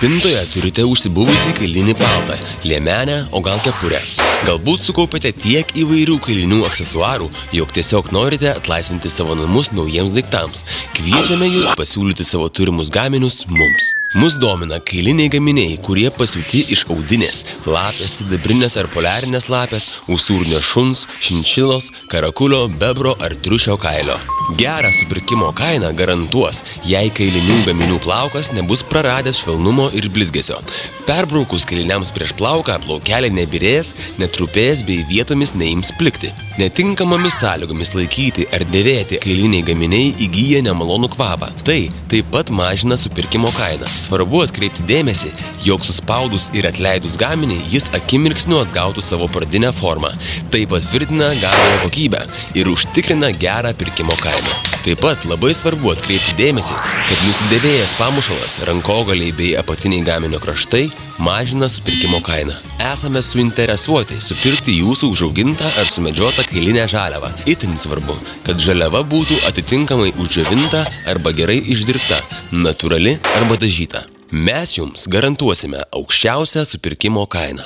Spintoje turite užsibuvusį kailinį paltą, liemenę, o gal kepurę. Galbūt sukaupėte tiek įvairių kailinių aksesuarų, jog tiesiog norite atlaisvinti savo namus naujiems daiktams. Kviečiame jūs pasiūlyti savo turimus gaminius mums. Mus domina kailiniai gaminiai, kurie pasiūti iš audinės, lapės, sidabrinės ar poliarinės lapės, usūrinio šuns, šinšilos, karakulio, bebro ar triušio kailio. Gerą supirkimo kainą garantuos, jei kailinių gaminių plaukas nebus praradęs švelnumo ir blizgesio. Perbraukus kailiniams prieš plauką, plaukeliai nebyrės, netrupės bei vietomis neims plikti. Netinkamomis sąlygomis laikyti ar dėvėti kailiniai gaminiai įgyja nemalonų kvapą. Tai taip pat mažina supirkimo kainą. Svarbu atkreipti dėmesį, jog suspaudus ir atleidus gaminį, jis akimirksniu atgautų savo pradinę formą. Tai patvirtina gaminio kokybę ir užtikrina gerą pirkimo kainą. Taip pat labai svarbu atkreipti dėmesį, kad nusidėvėjęs pamušalas, rankogaliai bei apatiniai gaminio kraštai mažina supirkimo kainą. Esame suinteresuoti supirkti jūsų užaugintą ar sumedžiotą kailinę žaliavą. Itin svarbu, kad žaliava būtų atitinkamai uždžiovinta arba gerai išdirbta, natūrali arba dažyta. Mes jums garantuosime aukščiausią supirkimo kainą.